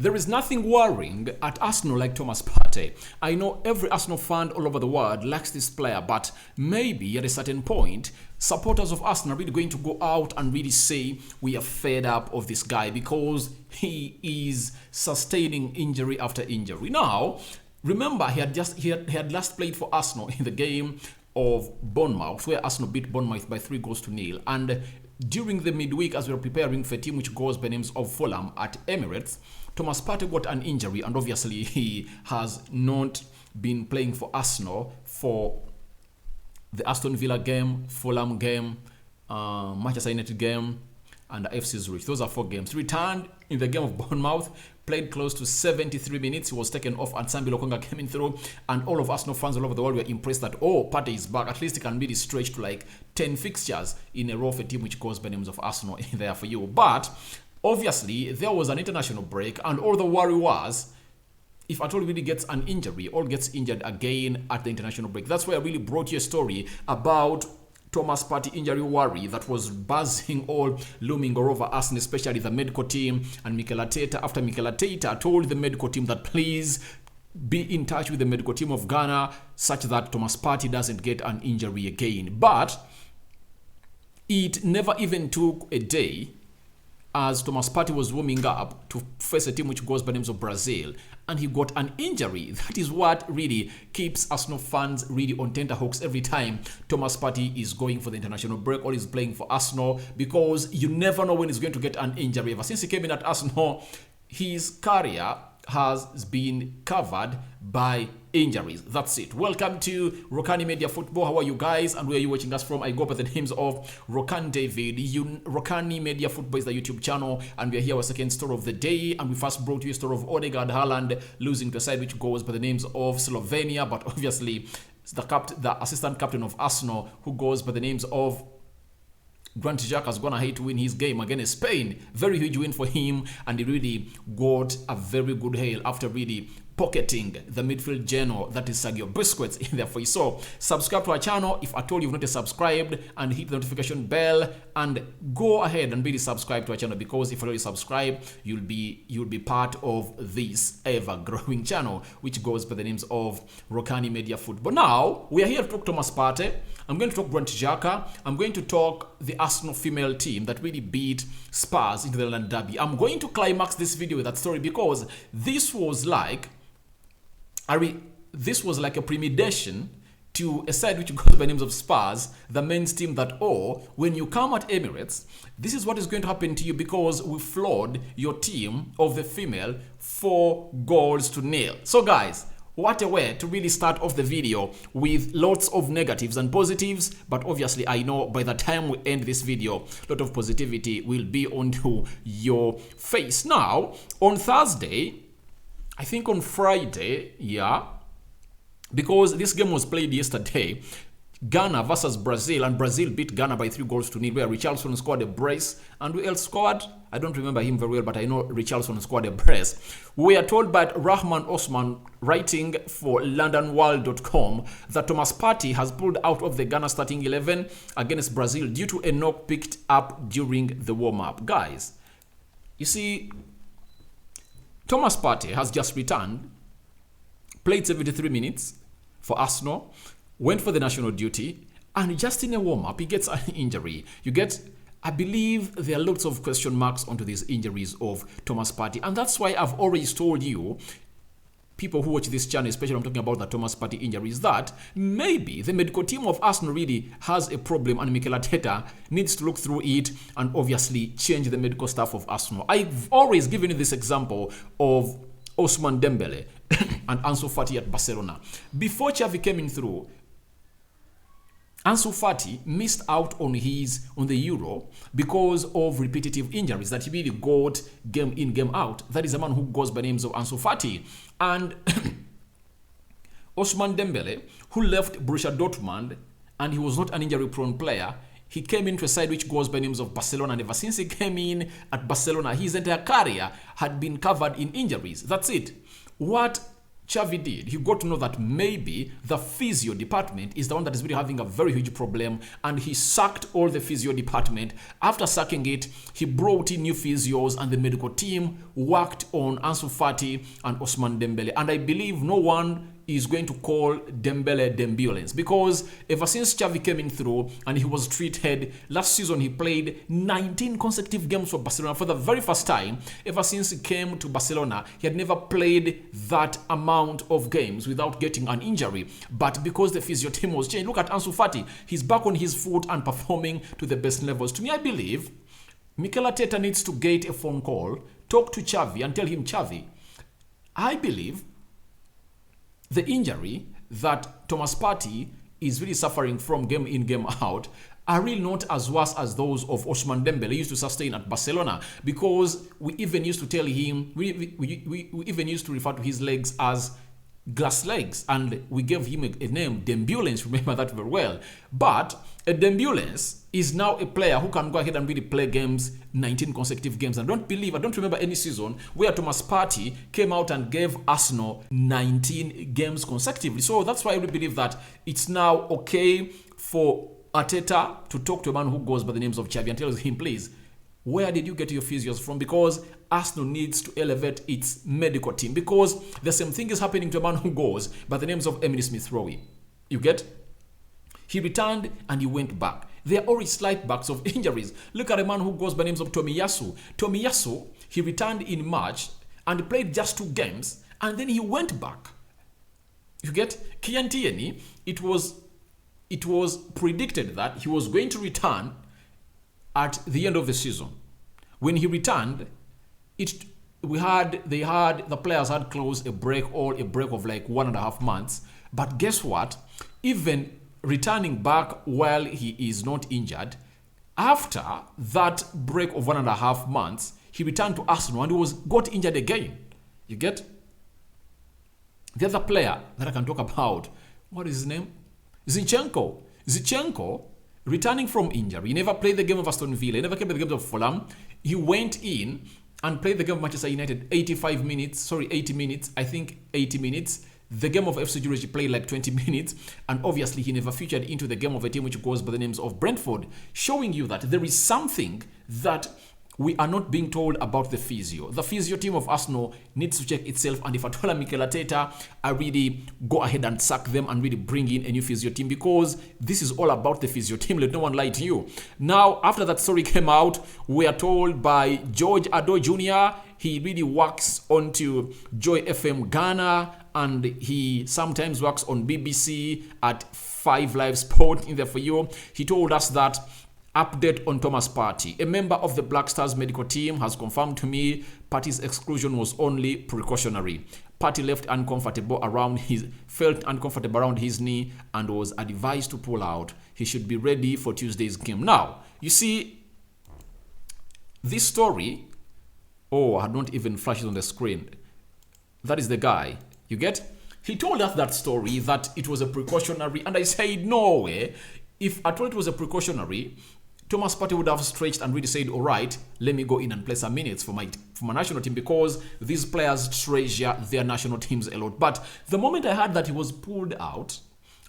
There is nothing worrying at Arsenal like Thomas Partey. I know every Arsenal fan all over the world likes this player, but maybe at a certain point, supporters of Arsenal are really going to go out and really say we are fed up of this guy because he is sustaining injury after injury. Now, remember he had last played for Arsenal in the game of Bournemouth, where Arsenal beat Bournemouth by 3-0, and during the midweek, as we were preparing for a team which goes by the names of Fulham at Emirates, Thomas Partey got an injury, and obviously he has not been playing for Arsenal for the Aston Villa game, Fulham game, Manchester United game, and the FC Zurich. Those are 4 games. Returned in the game of Bournemouth, played close to 73 minutes. He was taken off, and Sambi Lokonga came in through, and all of Arsenal fans all over the world were impressed that, oh, Partey is back. At least he can really stretch to like 10 fixtures in a row for a team which goes by the names of Arsenal in there for you. But obviously, there was an international break, and all the worry was, if at all really gets an injury or gets injured again at the international break. That's why I really brought you a story about Thomas Partey injury worry that was buzzing all looming all over us, and especially the medical team and Mikel Arteta. After Mikel Arteta told the medical team that please be in touch with the medical team of Ghana such that Thomas Partey doesn't get an injury again. But it never even took a day as Thomas Partey was warming up to face a team which goes by the names of Brazil, and he got an injury. That is what really keeps Arsenal fans really on tenterhooks every time Thomas Partey is going for the international break or is playing for Arsenal, because you never know when he's going to get an injury. Ever since he came in at Arsenal, his career has been covered by injuries. That's it. Welcome to Rokani Media Football. How are you guys, and where are you watching us from? I go by the names of Rokani David. Rokani Media Football is the YouTube channel, and we are here with our second story of the day. And we first brought you a story of Odegaard Haaland losing to a side which goes by the names of Slovenia, but obviously the assistant captain of Arsenal, who goes by the names of Granit Xhaka, has gone ahead to win his game against Spain. Very huge win for him, and he really got a very good hail after really pocketing the midfield general, that is Sergio Busquets, in there for you. So subscribe to our channel if at all you've not subscribed, and hit the notification bell, and go ahead and really subscribe to our channel, because if you already subscribe, you'll be part of this ever-growing channel which goes by the names of Rokani Media Football. Now we are here to talk Thomas Partey. I'm going to talk Granit Xhaka. I'm going to talk the Arsenal female team that really beat Spurs into the London Derby. I'm going to climax this video with that story, because this was like a premeditation to a side which goes by names of Spurs, the men's team, that, oh, when you come at Emirates, this is what is going to happen to you, because we floored your team of the female 4-0. So guys, what a way to really start off the video with lots of negatives and positives, but obviously I know by the time we end this video, a lot of positivity will be onto your face. Now, on Thursday, I think on Friday, yeah, because this game was played yesterday, Ghana versus Brazil, and Brazil beat Ghana by 3-0, where Richarlison scored a brace, and who else scored? I don't remember him very well, but I know Richarlison scored a brace. We are told by Rahman Osman, writing for LondonWorld.com, that Thomas Partey has pulled out of the Ghana starting 11 against Brazil due to a knock picked up during the warm-up. Guys, you see, Thomas Partey has just returned, played 73 minutes for Arsenal, went for the national duty, and just in a warm-up, he gets an injury. I believe there are lots of question marks onto these injuries of Thomas Partey, and that's why I've always told you, people who watch this channel, especially I'm talking about the Thomas Partey injuries, that maybe the medical team of Arsenal really has a problem, and Mikel Arteta needs to look through it and obviously change the medical staff of Arsenal. I've always given you this example of Ousmane Dembele and Ansu Fati at Barcelona. Before Xavi came in through, Ansu Fati missed out on the Euro because of repetitive injuries that he really got game in, game out. That is a man who goes by names of Ansu Fati. And Ousmane Dembele, who left Borussia Dortmund, and he was not an injury-prone player, he came into a side which goes by names of Barcelona, and ever since he came in at Barcelona, his entire career had been covered in injuries. That's it. What Xavi did, he got to know that maybe the physio department is the one that is really having a very huge problem, and he sacked all the physio department. After sacking it, he brought in new physios, and the medical team worked on Ansu Fati and Ousmane Dembele. And I believe no one is going to call Dembele Dembulance, because ever since Xavi came in through and he was treated, last season he played 19 consecutive games for Barcelona for the very first time. Ever since he came to Barcelona, he had never played that amount of games without getting an injury. But because the physio team was changed, look at Ansu Fati. He's back on his foot and performing to the best levels. To me, I believe Mikel Arteta needs to get a phone call, talk to Xavi and tell him, Xavi, I believe the injury that Thomas Partey is really suffering from game in, game out are really not as worse as those of Ousmane Dembele used to sustain at Barcelona, because we even used to tell him, we even used to refer to his legs as glass legs, and we gave him a name, Dembulance, remember that very well. But a Dembulance is now a player who can go ahead and really play games, 19 consecutive games. I don't remember any season where Thomas Partey came out and gave Arsenal 19 games consecutively. So that's why I really believe that it's now okay for Arteta to talk to a man who goes by the names of Xavi and tells him, please, where did you get your physios from? Because Arsenal needs to elevate its medical team, because the same thing is happening to a man who goes by the names of Emily Smith-Rowe. You get? He returned and he went back. There are already slight backs of injuries. Look at a man who goes by the names of Tomiyasu. Tomiyasu, he returned in March and played just 2 games, and then he went back. You get? Kian Tierney, it was predicted that he was going to return at the end of the season. When he returned, the players had closed a break of like 1.5 months. But guess what? Even returning back while he is not injured, after that break of 1.5 months, he returned to Arsenal and he got injured again. You get? The other player that I can talk about, what is his name? Zinchenko, returning from injury. He never played the game of Aston Villa. He never came to the game of Fulham. He went in and played the game of Manchester United 80 minutes. I think 80 minutes. The game of FC Zurich, he played like 20 minutes. And obviously, he never featured into the game of a team which goes by the names of Brentford, showing you that there is something that we are not being told about the physio. The physio team of Arsenal needs to check itself, and if at all Mikel Arteta, I really go ahead and sack them and really bring in a new physio team, because this is all about the physio team. Let no one lie to you. Now, after that story came out, we are told by George Ado Jr., he really works onto Joy FM Ghana, and he sometimes works on BBC at 5 Live Sport in there for you. He told us that update on Thomas Partey. A member of the Black Stars medical team has confirmed to me Partey's exclusion was only precautionary. Partey felt uncomfortable around his knee and was advised to pull out. He should be ready for Tuesday's game. Now, you see, this story, I had not even flashed it on the screen. That is the guy. You get? He told us that story, that it was a precautionary, and I said, no way. If at all it was a precautionary, Thomas Partey would have stretched and really said, all right, let me go in and play some minutes for my national team, because these players treasure their national teams a lot. But the moment I heard that he was pulled out,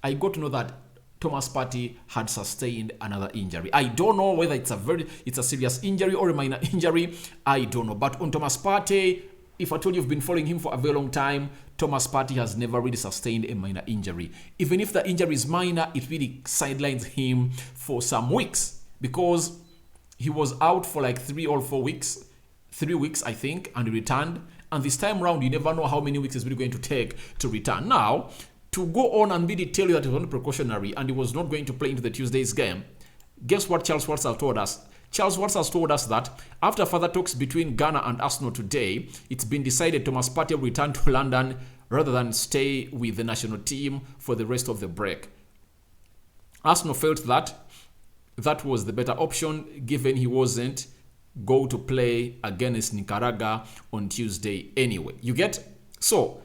I got to know that Thomas Partey had sustained another injury. I don't know whether it's a serious injury or a minor injury. I don't know. But on Thomas Partey, if I told you you've been following him for a very long time, Thomas Partey has never really sustained a minor injury. Even if the injury is minor, it really sidelines him for some weeks, because he was out for like 3 or 4 weeks. 3 weeks, I think, and he returned. And this time around, you never know how many weeks it's really going to take to return. Now, to go on and really tell you that it was only precautionary and he was not going to play into the Tuesday's game, guess what Charles Schwarzer told us? Charles Schwarzer has told us that after further talks between Ghana and Arsenal today, it's been decided Thomas Partey will return to London rather than stay with the national team for the rest of the break. Arsenal felt that that was the better option, given he wasn't going to play against Nicaragua on Tuesday anyway. You get? So,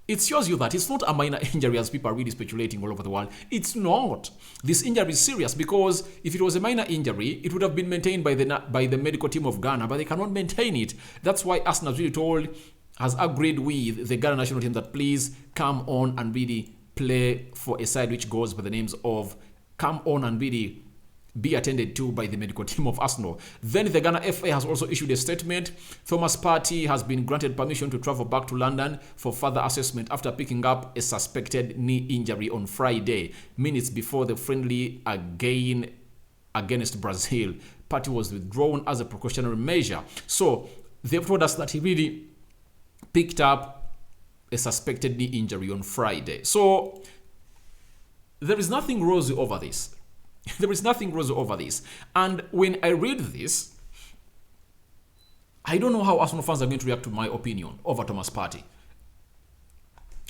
it shows you that it's not a minor injury as people are really speculating all over the world. It's not. This injury is serious, because if it was a minor injury, it would have been maintained by the medical team of Ghana, but they cannot maintain it. That's why Arsenal really told has agreed with the Ghana national team that please come on and really play for a side which goes by the names of come on and really be attended to by the medical team of Arsenal. Then the Ghana FA has also issued a statement. Thomas Partey has been granted permission to travel back to London for further assessment after picking up a suspected knee injury on Friday, minutes before the friendly against Brazil. Partey was withdrawn as a precautionary measure. So they've told us that he really picked up a suspected knee injury on Friday. So there is nothing rosy over this. There is nothing rosy over this. And when I read this, I don't know how Arsenal fans are going to react to my opinion over Thomas Partey.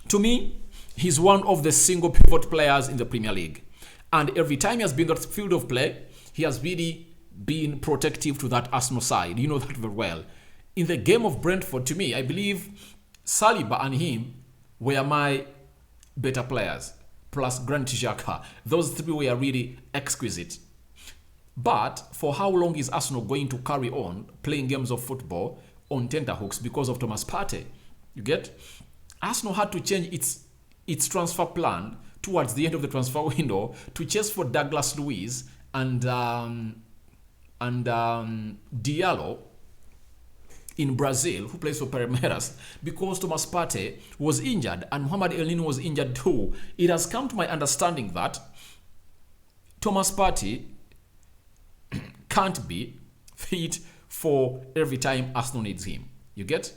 To me, he's one of the single pivot players in the Premier League. And every time he has been on the field of play, he has really been protective to that Arsenal side. You know that very well. In the game of Brentford, to me, I believe Saliba and him were my better players. Plus Granit Xhaka. Those three were really exquisite. But for how long is Arsenal going to carry on playing games of football on tenterhooks because of Thomas Partey? You get? Arsenal had to change its transfer plan towards the end of the transfer window to chase for Douglas Luiz and Diallo in Brazil, who plays for Palmeiras, because Thomas Partey was injured and Mohamed Elneny was injured too. It has come to my understanding that Thomas Partey can't be fit for every time Arsenal needs him. You get?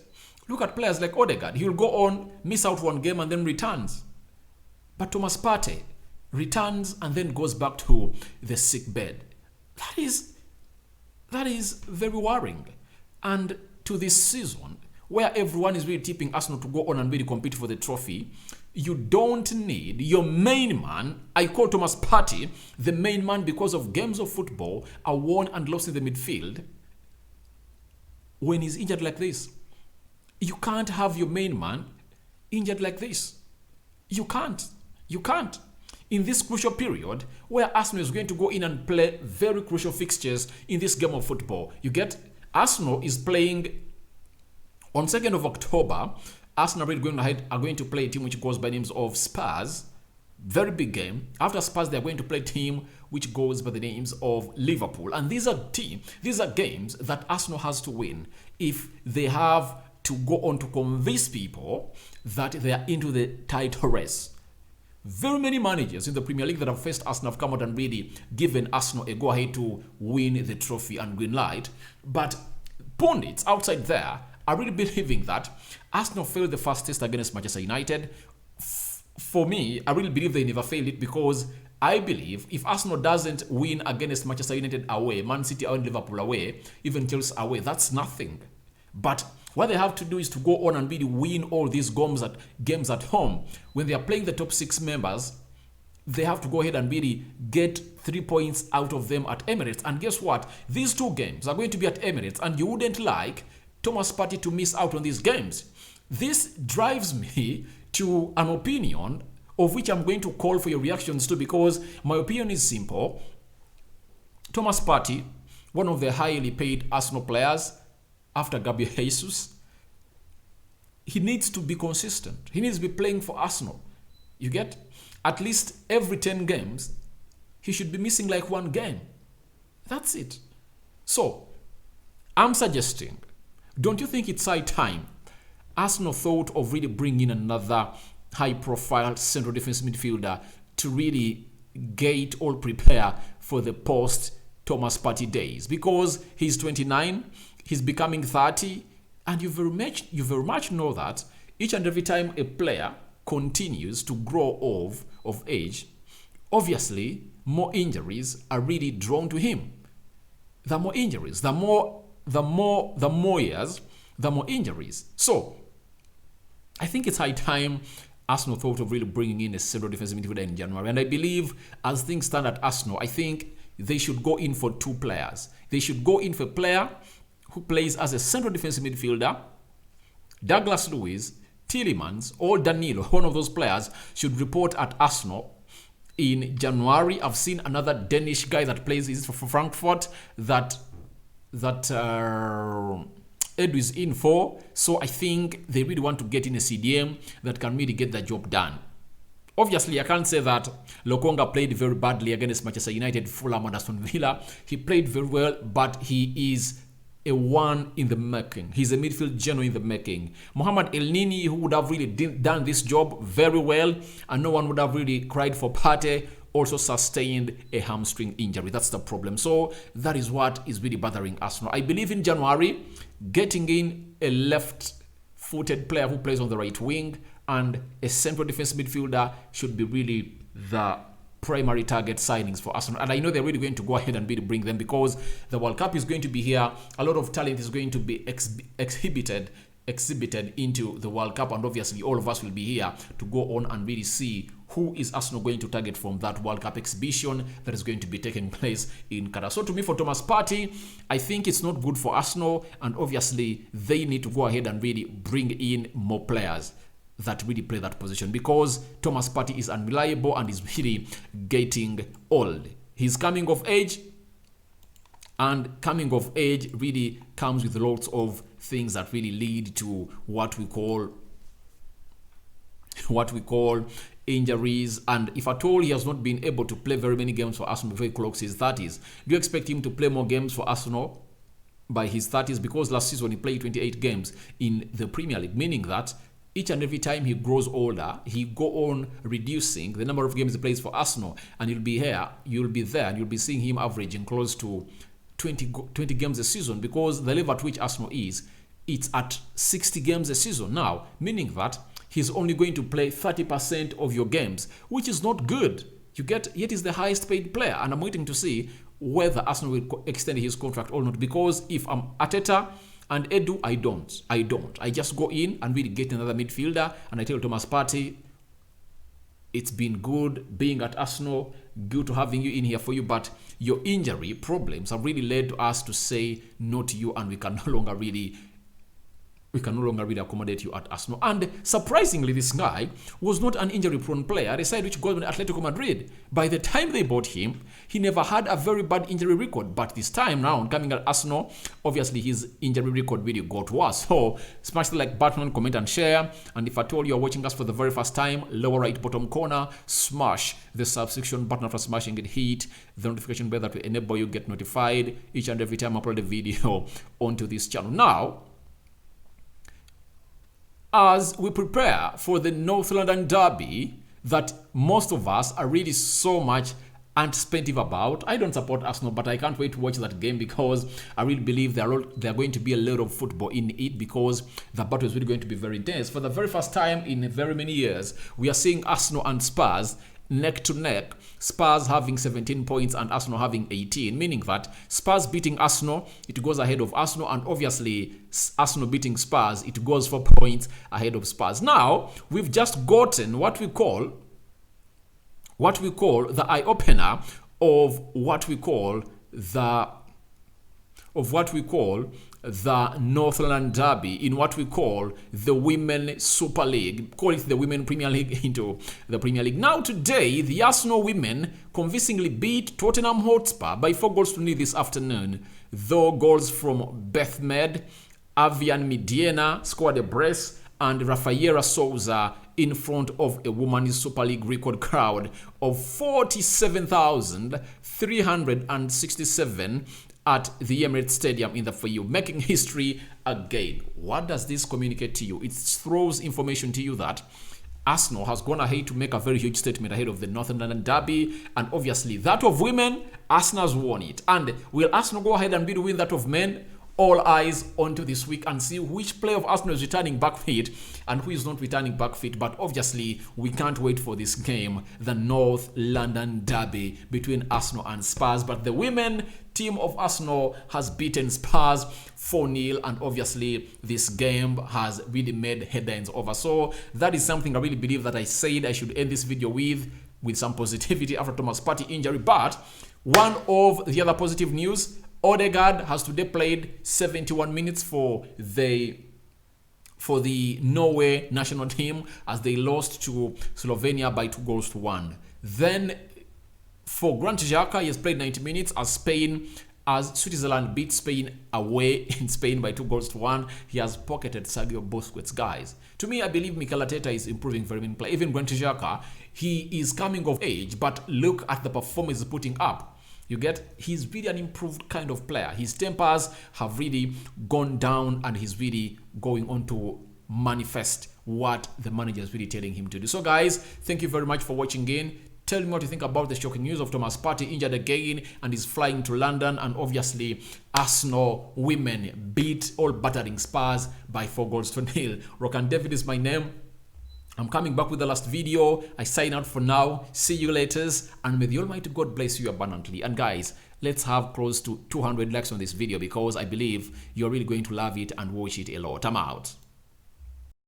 Look at players like Odegaard. He'll go on, miss out one game and then returns. But Thomas Partey returns and then goes back to the sick bed. That is very worrying. And to this season, where everyone is really tipping Arsenal to go on and really compete for the trophy, you don't need your main man. I call Thomas Partey the main man because of games of football are won and lost in the midfield. When he's injured like this, you can't have your main man injured like this. You can't. In this crucial period where Arsenal is going to go in and play very crucial fixtures in this game of football. You get? Arsenal is playing on 2nd of October. Arsenal are going to play a team which goes by names of Spurs. Very big game. After Spurs, they're going to play a team which goes by the names of Liverpool. And these are games that Arsenal has to win if they have to go on to convince people that they are into the title race. Very many managers in the Premier League that have faced Arsenal have come out and really given Arsenal a go-ahead to win the trophy and green light. But pundits outside there are really believing that Arsenal failed the first test against Manchester United. For me, I really believe they never failed it because I believe if Arsenal doesn't win against Manchester United away, Man City away, Liverpool away, even Chelsea away, that's nothing. But what they have to do is to go on and really win all these games at home. When they are playing the top 6 members, they have to go ahead and really get 3 points out of them at Emirates. And guess what? These 2 games are going to be at Emirates, and you wouldn't like Thomas Partey to miss out on these games. This drives me to an opinion of which I'm going to call for your reactions to, because my opinion is simple. Thomas Partey, one of the highly paid Arsenal players, after Gabriel Jesus, he needs to be consistent. He needs to be playing for Arsenal. You get? At least every 10 games, he should be missing like 1 game. That's it. So, I'm suggesting, don't you think it's high time Arsenal thought of really bringing another high-profile central defense midfielder to really gate or prepare for the post-Thomas Partey days? Because he's 29, he's becoming 30, and you very much know that each and every time a player continues to grow of age, obviously more injuries are really drawn to him. The more injuries, the more years, the more injuries. So I think it's high time Arsenal thought of really bringing in a central defensive midfielder in January. And I believe, as things stand at Arsenal, I think they should go in for 2 players. They should go in for a player who plays as a central defensive midfielder. Douglas Luiz, Tielemans, or Danilo, one of those players, should report at Arsenal in January. I've seen another Danish guy that plays for Frankfurt that Edu is in for. So I think they really want to get in a CDM that can really get the job done. Obviously, I can't say that Lokonga played very badly against Manchester United, Fulham, and Aston Villa. He played very well, but he is a one in the making. He's a midfield general in the making. Mohamed El Nini, who would have really done this job very well, and no one would have really cried for Partey, also sustained a hamstring injury. That's the problem. So that is what is really bothering Arsenal. I believe in January, getting in a left-footed player who plays on the right wing and a central defense midfielder should be really the primary target signings for Arsenal. And I know they're really going to go ahead and bring them because the World Cup is going to be here. A lot of talent is going to be exhibited into the World Cup, and obviously all of us will be here to go on and really see who is Arsenal going to target from that World Cup exhibition that is going to be taking place in Qatar. So to me, for Thomas Partey, I think it's not good for Arsenal, and obviously they need to go ahead and really bring in more players that really play that position because Thomas Partey is unreliable and is really getting old. He's coming of age, and coming of age really comes with lots of things that really lead to what we call injuries. And if at all he has not been able to play very many games for Arsenal before he clocks his 30s, do you expect him to play more games for Arsenal by his 30s? Because last season he played 28 games in the Premier League, meaning that each and every time he grows older, he go on reducing the number of games he plays for Arsenal, and you'll be there, and you'll be seeing him averaging close to 20 games a season, because the level at which Arsenal is, it's at 60 games a season now, meaning that he's only going to play 30% of your games, which is not good. Yet he's the highest paid player, and I'm waiting to see whether Arsenal will extend his contract or not, because if I'm Arteta and Edu, I don't. I just go in and really get another midfielder, and I tell Thomas Partey, it's been good being at Arsenal, good to having you in here for you, but your injury problems have really led us to say no to you, and we can no longer really accommodate you at Arsenal. And surprisingly, this guy was not an injury-prone player, a side which got on Atletico Madrid. By the time they bought him, he never had a very bad injury record. But this time round, coming at Arsenal, obviously his injury record really got worse. So smash the like button, comment and share. And if at all you are watching us for the very first time, lower right bottom corner, smash the subscription button. After smashing it, hit the notification bell that will enable you get notified each and every time I upload a video onto this channel. Now, as we prepare for the North London derby that most of us are really so much anticipative about, I don't support Arsenal, but I can't wait to watch that game because I really believe there are going to be a lot of football in it, because the battle is really going to be very intense. For the very first time in very many years, we are seeing Arsenal and Spurs neck to neck, Spurs having 17 points and Arsenal having 18, meaning that Spurs beating Arsenal, it goes ahead of Arsenal, and obviously Arsenal beating Spurs, it goes 4 points ahead of Spurs. Now, we've just gotten what we call the eye-opener of what we call the North London Derby in what we call the Women Super League. Call it the Women Premier League into the Premier League. Now today, the Arsenal women convincingly beat Tottenham Hotspur by 4-0 this afternoon. Though goals from Beth Med, Avian Midiena scored a brace, and Rafaela Souza in front of a Women's Super League record crowd of 47,367 at the Emirates Stadium in the FAU, making history again. What does this communicate to you? It throws information to you that Arsenal has gone ahead to make a very huge statement ahead of the Northern London Derby, and obviously that of women, Arsenal has won it. And will Arsenal go ahead and win that of men? All eyes onto this week and see which player of Arsenal is returning back fit and who is not returning back fit. But obviously, we can't wait for this game, the North London Derby between Arsenal and Spurs. But the women team of Arsenal has beaten Spurs 4-0, and obviously this game has really made headlines over. So that is something I really believe that I said I should end this video with some positivity after Thomas Partey injury. But one of the other positive news, Odegaard has today played 71 minutes for the Norway national team as they lost to Slovenia by 2-1. Then for Grant Xhaka, he has played 90 minutes as Spain as Switzerland beat Spain away in Spain by 2-1, he has pocketed Sergio Busquets, guys. To me, I believe Mikel Arteta is improving very in play. Even Granit Xhaka, he is coming of age, but look at the performance he's putting up. You get, he's really an improved kind of player. His tempers have really gone down, and he's really going on to manifest what the manager is really telling him to do. So guys, thank you very much for watching in. Tell me what you think about the shocking news of Thomas Partey injured again and is flying to London. And obviously, Arsenal women beat all battering Spurs by 4-0. Rokani David is my name. I'm coming back with the last video. I sign out for now. See you later. And may the Almighty God bless you abundantly. And guys, let's have close to 200 likes on this video, because I believe you're really going to love it and watch it a lot. I'm out.